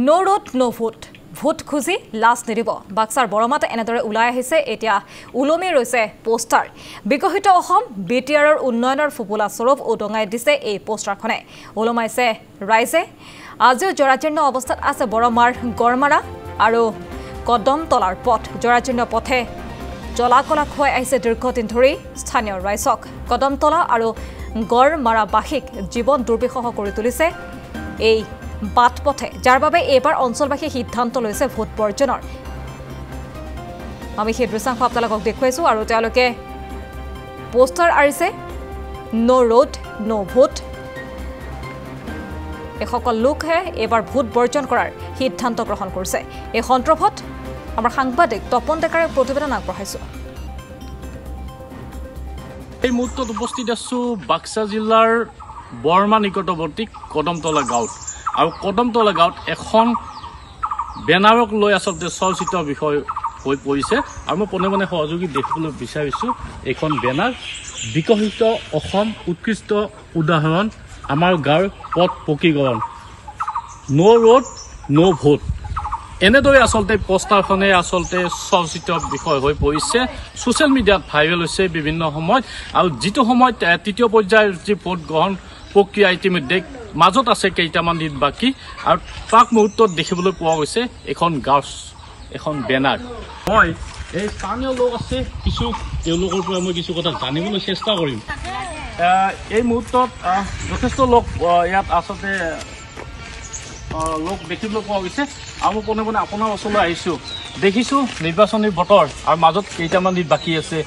নো road নো vote vote খুজি লাজ নিদিব বাক্সাৰ বৰমাত এনেদৰে ওলাই আহিছে এতিয়া উলমি ৰৈছে পোষ্টাৰ বিকশিত অসম বিটিআৰৰ উন্নয়নৰ ফুপুলা স্বৰূপ উদঙাই দিছে এই পোষ্টাৰখনে ওলমাইছে ৰাইজে আজিও জৰাজীৰ্ণ অৱস্থাত আছে বৰমাৰ গড়মাৰা আৰু কদমতলাৰ পথ জৰাজীৰ্ণ পথে জলাকলা খুৱাই আহিছে দীৰ্ঘদিন ধৰি স্থানীয় ৰাইজক কদমতলা আৰু গড়মাৰাবাসীক জীৱন দুৰ্বিষহ কৰি তুলিছে এই বাট পথে যাৰ বাবে এইবাৰ অঞ্চলবাসী সিদ্ধান্ত লৈছে ভোট বৰ্জনৰ আমি সেই দৃশ্যাংশ আপোনালোকক দেখুৱাইছো আৰু তেওঁলোকে পোষ্টাৰ আৰিছে নো ৰোড নো ভোট এসকল লোকহে এইবাৰ ভোট বৰ্জন কৰাৰ সিদ্ধান্ত গ্ৰহণ কৰিছে এই সন্দৰ্ভত আমাৰ সাংবাদিক তপন ডেকাৰে প্ৰতিবেদন আগবঢ়াইছো এই মুহূৰ্তত উপস্থিত আছো বাক্সা জিলাৰ বৰমা নিকটৱৰ্তী কদমতলা গাঁৱত আৰু কদমতলা গাঁৱত এখন বেনাৰক লৈ আচলতে চৰ্চিত বিষয় হৈ পৰিছে আৰু মই পোনে পোনে সহযোগী দেখিবলৈ বিচাৰিছোঁ এইখন বেনাৰ বিকশিত অসম উৎকৃষ্ট উদাহৰণ আমাৰ গাঁৱৰ পথ পকীকৰণ নো ৰোড নো ভোট এনেদৰে আচলতে পোষ্টাৰখনে আচলতে চৰ্চিত বিষয় হৈ পৰিছে ছ'চিয়েল মিডিয়াত ভাইৰেল হৈছে বিভিন্ন সময়ত আৰু যিটো সময়ত তৃতীয় পৰ্যায়ৰ যি ভোট গ্ৰহণ প্ৰক্ৰিয়া ইতিমধ্যে মাজত আছে কেইটামান দিন বাকী আৰু প্ৰাক মুহূৰ্তত দেখিবলৈ পোৱা গৈছে এখন গাঁও এখন বেনাৰ মই এই স্থানীয় লোক আছে কিছু তেওঁলোকৰ পৰা মই কিছু কথা জানিবলৈ চেষ্টা কৰিম এই মুহূৰ্তত যথেষ্ট লোক ইয়াত আচলতে লোক দেখিবলৈ পোৱা গৈছে আৰু মই পোনে পোনে আপোনাৰ ওচৰলৈ আহিছোঁ দেখিছোঁ নিৰ্বাচনী বতৰ আৰু মাজত কেইটামান দিন বাকী আছে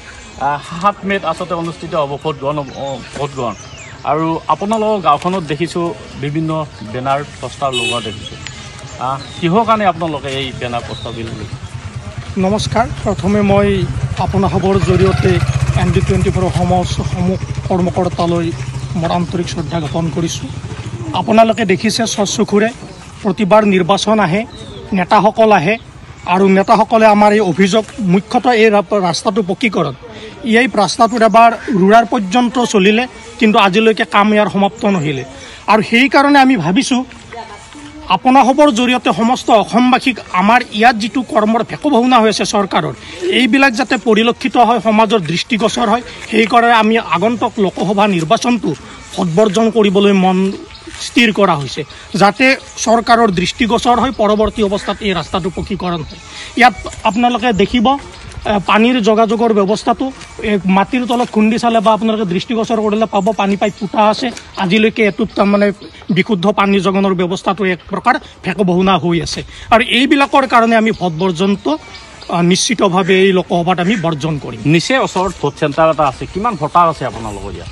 7 মে'ত আচলতে অনুষ্ঠিত হ'ব ভোট গ্ৰহণ আৰু আপোনালোকৰ গাঁওখনত দেখিছোঁ বিভিন্ন বেনাৰ পোষ্টাৰ লগোৱা দেখিছোঁ কিহৰ কাৰণে আপোনালোকে এই বেনাৰ পোষ্টাৰ বিল নমস্কাৰ প্ৰথমে মই আপোনাসবৰ জৰিয়তে ND24 সমূহ কৰ্মকৰ্তালৈ মোৰ আন্তৰিক শ্ৰদ্ধা জ্ঞাপন কৰিছোঁ আপোনালোকে দেখিছে চচুখুৰে প্ৰতিবাৰ নিৰ্বাচন আহে নেতাসকল আহে আৰু নেতাসকলে আমাৰ এই অভিযোগ মুখ্যতঃ এই ৰাস্তাটো পকীকৰণ এই ৰাস্তাটোৰ এবাৰ ৰুৰাৰ পৰ্যন্ত চলিলে কিন্তু আজিলৈকে কাম ইয়াৰ সমাপ্ত নহ'লে আৰু সেইকাৰণে আমি ভাবিছোঁ আপোনাসবৰ জৰিয়তে সমস্ত অসমবাসীক আমাৰ ইয়াত যিটো কৰ্মৰ ভেকভাওনা হৈ আছে চৰকাৰৰ এইবিলাক যাতে পৰিলক্ষিত হয় সমাজৰ দৃষ্টিগোচৰ হয় সেইকাৰণে আমি আগন্তুক লোকসভা নিৰ্বাচনটো ভোটবৰ্জন কৰিবলৈ মন স্থিৰ কৰা হৈছে যাতে চৰকাৰৰ দৃষ্টিগোচৰ হয় পৰৱৰ্তী অৱস্থাত এই ৰাস্তাটো পকীকৰণ হয় ইয়াত আপোনালোকে দেখিব পানীৰ যোগাযোগৰ ব্যৱস্থাটো মাটিৰ তলত খুন্দি চালে বা আপোনালোকে দৃষ্টিগোচৰ কৰিলে পাব পানী পাইপ ফুটা আছে আজিলৈকে এটুপ তাৰমানে বিশুদ্ধ পানী যোগানৰ ব্যৱস্থাটো এক প্ৰকাৰ ভেকভাওনা হৈ আছে আৰু এইবিলাকৰ কাৰণে আমি ভোট বৰ্জনটো নিশ্চিতভাৱে এই লোকসভাত আমি বৰ্জন কৰিম নিচেই ওচৰত ভোট চেণ্টাৰ এটা আছে কিমান ভোটাৰ আছে আপোনালোকৰ ইয়াত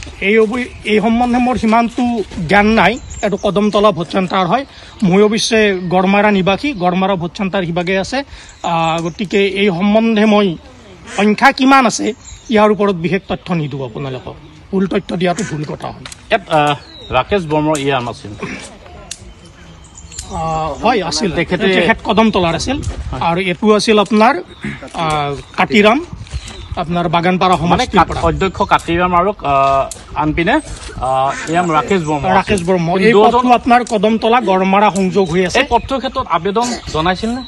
এই সম্বন্ধে মোৰ সিমানটো জ্ঞান নাই এইটো কদমতলা ভোট চেণ্টাৰ হয় মই অৱশ্যে গড়মাৰা নিবাসী গড়মাৰা ভোট চেণ্টাৰ সিভাগে আছে গতিকে এই সম্বন্ধে মই সংখ্যা কিমান আছে ইয়াৰ ওপৰত বিশেষ তথ্য নিদিওঁ আপোনালোকক ভুল তথ্য দিয়াটো ভুল কথা হয় ইয়াত ৰাকেশ বৰ্মাৰ ইয়াম আছিল হয় আছিল তেখেত কদমতলাৰ আছিল আৰু এইটো আছিল আপোনাৰ কাটিৰাম আপোনাৰ বাগানপাৰা সমষ্টিৰ পৰা অধ্যক্ষ কাটিৰাম আৰু আনপিনে এম ৰাকেশ বৰ্মা এই পথটো আপোনাৰ কদমতলা গড়মাৰা সংযোগ হৈ আছে এই পথটোৰ ক্ষেত্ৰত আবেদন জনাইছিল নে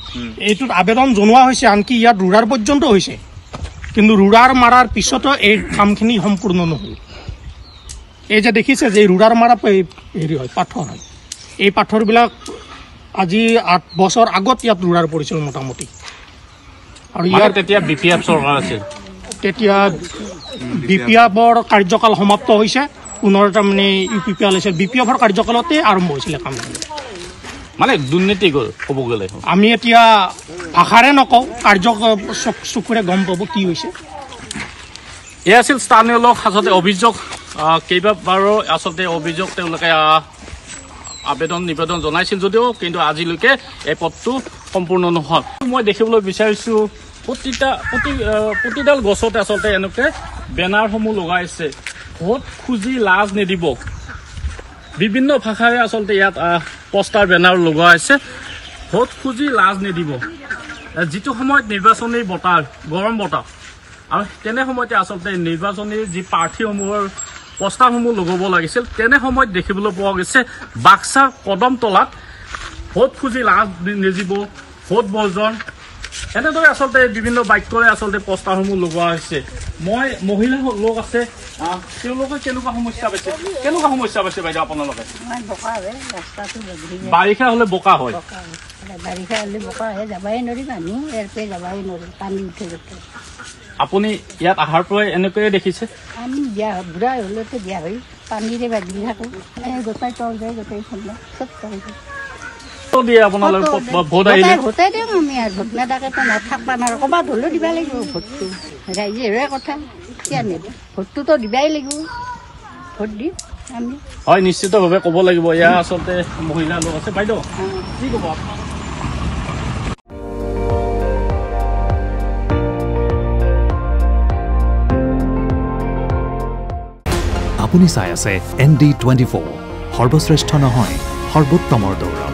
এইটোত আবেদন জনোৱা হৈছে আনকি ইয়াত ৰুৰাৰ পৰ্যন্ত হৈছে কিন্তু ৰুৰাৰ মাৰাৰ পিছতো এই কামখিনি সম্পূৰ্ণ নহ'ল এই যে দেখিছে যে ৰুৰাৰ মাৰা হেৰি হয় পাথৰ হয় এই পাথৰবিলাক আজি 8 বছৰ আগত ইয়াত ৰুৰাৰ পৰিছিল মোটামুটি আৰু ইয়াৰ তেতিয়া BPF চৰকাৰ আছিল তেতিয়া BPFৰ কাৰ্যকাল সমাপ্ত হৈছে পুনৰ তাৰমানে UPPL আছে BPFৰ কাৰ্যকালতে আৰম্ভ হৈছিলে কামখিনি মানে দুৰ্নীতি ক'ব গ'লে আমি এতিয়া ভাষাৰে নকওঁ চকুৰে গম পাব কি হৈছে এয়া আছিল স্থানীয় লোক আচলতে অভিযোগ কেইবাবাৰো আচলতে অভিযোগ তেওঁলোকে নিবেদন জনাইছিল যদিও কিন্তু আজিলৈকে এই পথটো সম্পূৰ্ণ নহ'ল মই দেখিবলৈ বিচাৰিছোঁ প্ৰতিডাল গছতে আচলতে এনেকৈ বেনাৰসমূহ লগাইছে ভোট খুজি লাজ নিদিব বিভিন্ন ভাষাৰে আচলতে ইয়াত পোষ্টাৰ বেনাৰ লগোৱা হৈছে ভোট খুজি লাজ নিদিব যিটো সময়ত নিৰ্বাচনী বতাহ গৰম বতাহ আৰু তেনে সময়তে আচলতে নিৰ্বাচনীৰ যি প্ৰাৰ্থীসমূহৰ পোষ্টাৰসমূহ লগাব লাগিছিল তেনে সময়ত দেখিবলৈ পোৱা গৈছে বাক্সাৰ কদমতলাত ভোট খুজি লাজ নিজিব ভোট বৰ্জন এনেদৰে আচলতে বিভিন্ন বাক্যৰে আচলতে পোষ্টাৰসমূহ লগোৱা হৈছে মই মহিলা লোক আছে তেওঁলোকে কেনেকুৱা সমস্যা পাইছে বাইদেউ আপোনালোকে বাৰিষা হ'লে বোকা হয় আপুনি ইয়াত অহাৰ পৰাই এনেকৈয়ে দেখিছে আমি বুঢ়া হ'লেতো বিয়া হৈ পানীৰে বাগি থাকোঁ গোটাই তল যায় গোটাই ঠাণ্ডা চব দিয়ে আপোনালোকে ভোট আহিলে ভোটাই দিওঁ আমি আৰু ভোট নেদাকেতো নাথাকবা নোৱাৰোঁ ক'ৰবাত হ'লেও দিব লাগিব ভোটটো ৰাইজেৰে কথা কিয় নিদিব ভোটটোতো দিবাই লাগিব ভোট দিম আমি হয় নিশ্চিতভাৱে ক'ব লাগিব এয়া আচলতে মহিলা লোক আছে বাইদেউ কি ক'ব আপুনি চাই আছে ND24 সৰ্বশ্ৰেষ্ঠ নহয় সৰ্বোত্তমৰ দৌৰ